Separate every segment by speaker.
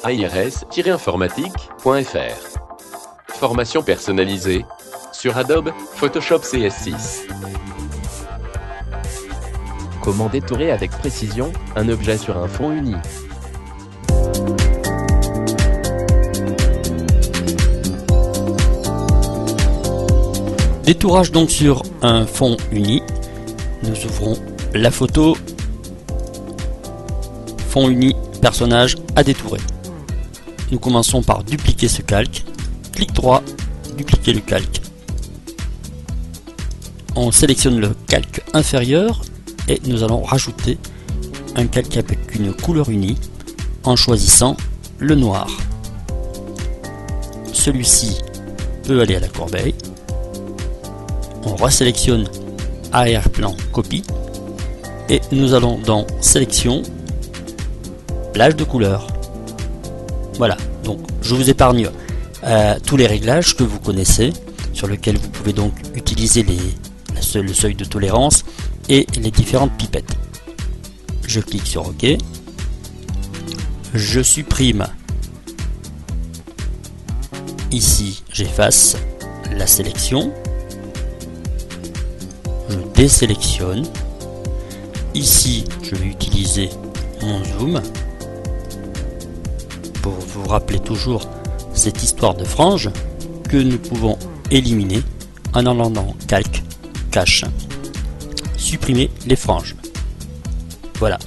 Speaker 1: irs-informatique.fr. Formation personnalisée sur Adobe Photoshop CS6. Comment détourer avec précision un objet sur un fond uni.
Speaker 2: Détourage donc sur un fond uni. Nous ouvrons la photo. Fond uni, personnage à détourer. Nous commençons par dupliquer ce calque. Clic droit, dupliquer le calque. On sélectionne le calque inférieur et nous allons rajouter un calque avec une couleur unie en choisissant le noir. Celui-ci peut aller à la corbeille. On resélectionne arrière-plan copie et nous allons dans sélection, plage de couleurs. Voilà, donc je vous épargne tous les réglages que vous connaissez, sur lesquels vous pouvez donc utiliser le seuil de tolérance et les différentes pipettes. Je clique sur OK. Je supprime. Ici, j'efface la sélection. Je désélectionne. Ici, je vais utiliser mon zoom pour vous rappeler toujours cette histoire de frange que nous pouvons éliminer en allant dans calque, cache, supprimer les franges. Voilà.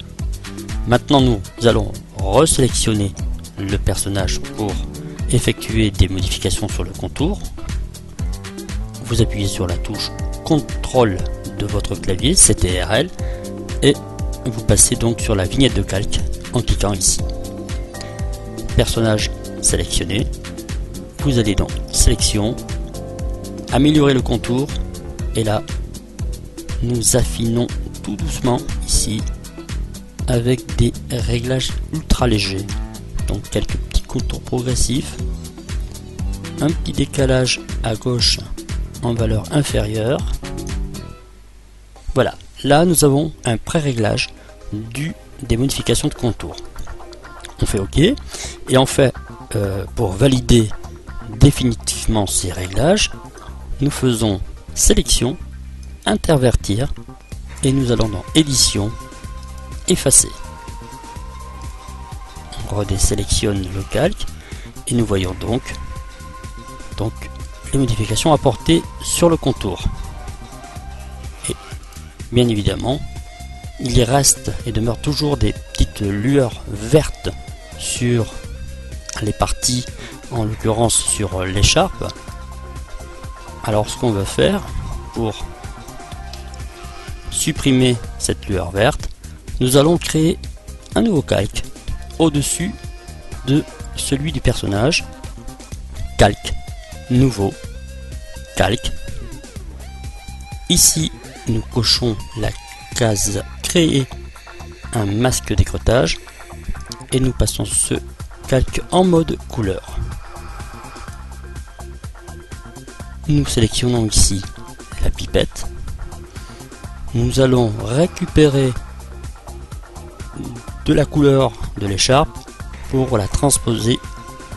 Speaker 2: Maintenant, nous allons resélectionner le personnage pour effectuer des modifications sur le contour. Vous appuyez sur la touche CTRL de votre clavier, CTRL, et vous passez donc sur la vignette de calque en cliquant ici. Personnage sélectionné, vous allez dans sélection, améliorer le contour, et là nous affinons tout doucement ici avec des réglages ultra légers, donc quelques petits contours progressifs, un petit décalage à gauche en valeur inférieure. Voilà, là nous avons un pré-réglage des modifications de contour. On fait OK et on fait pour valider définitivement ces réglages, nous faisons sélection, intervertir et nous allons dans édition, effacer. On redésélectionne le calque et nous voyons donc les modifications apportées sur le contour. Et bien évidemment, il y reste et demeure toujours des petites lueurs vertes sur les parties, en l'occurrence sur l'écharpe. Alors ce qu'on va faire pour supprimer cette lueur verte, nous allons créer un nouveau calque au-dessus de celui du personnage. Calque, nouveau, calque. Ici, nous cochons la case créer un masque d'écrêtage et nous passons ce calque en mode couleur. Nous sélectionnons ici la pipette. Nous allons récupérer de la couleur de l'écharpe pour la transposer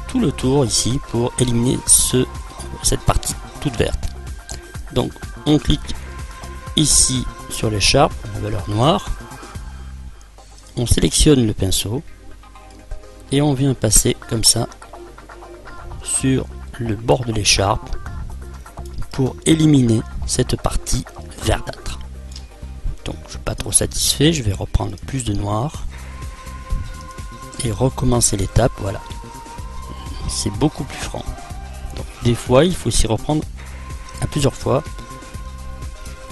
Speaker 2: tout le tour ici pour éliminer cette partie toute verte. Donc on clique ici sur l'écharpe, la valeur noire, on sélectionne le pinceau et on vient passer comme ça sur le bord de l'écharpe pour éliminer cette partie verdâtre. Donc je ne suis pas trop satisfait, je vais reprendre plus de noir et recommencer l'étape. Voilà, c'est beaucoup plus franc. Donc des fois il faut s'y reprendre à plusieurs fois,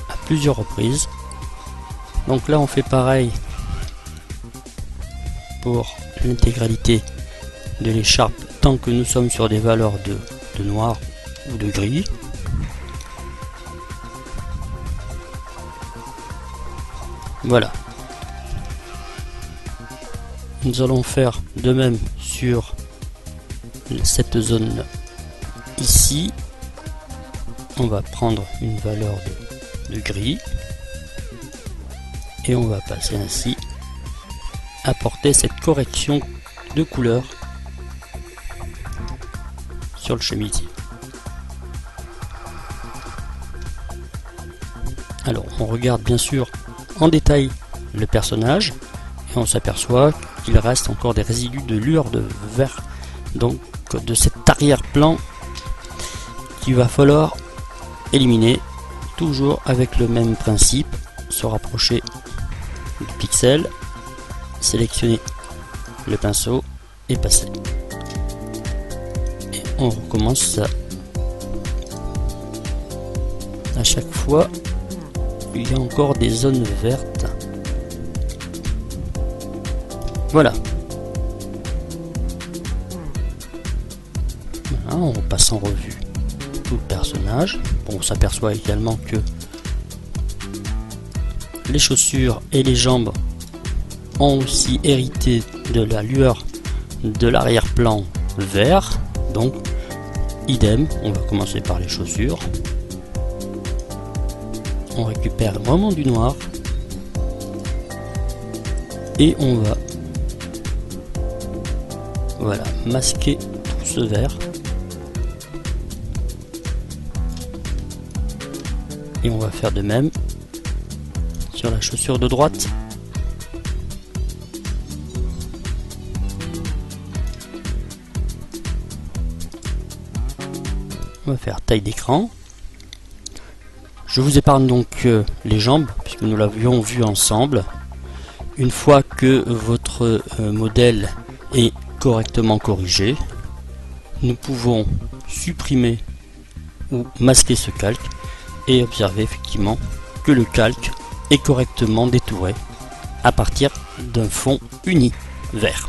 Speaker 2: à plusieurs reprises. Donc là on fait pareil pour l'intégralité de l'écharpe tant que nous sommes sur des valeurs de noir ou de gris. Voilà. Nous allons faire de même sur cette zone ici. On va prendre une valeur de gris et on va passer ainsi apporter cette correction de couleur sur le chemisier. Alors on regarde bien sûr en détail le personnage et on s'aperçoit qu'il reste encore des résidus de lueur de vert, donc de cet arrière-plan qu'il va falloir éliminer, toujours avec le même principe, se rapprocher du pixel, sélectionner le pinceau et passer. Et on recommence ça. À chaque fois, il y a encore des zones vertes. Voilà. Voilà, on passe en revue tout le personnage. Bon, on s'aperçoit également que les chaussures et les jambes ont aussi hérité de la lueur de l'arrière-plan vert. Donc, idem, on va commencer par les chaussures. On récupère vraiment du noir. Et on va masquer tout ce vert. Et on va faire de même sur la chaussure de droite. On va faire taille d'écran. Je vous épargne donc les jambes puisque nous l'avions vu ensemble. Une fois que votre modèle est correctement corrigé, nous pouvons supprimer ou masquer ce calque et observer effectivement que le calque est correctement détouré à partir d'un fond uni vert.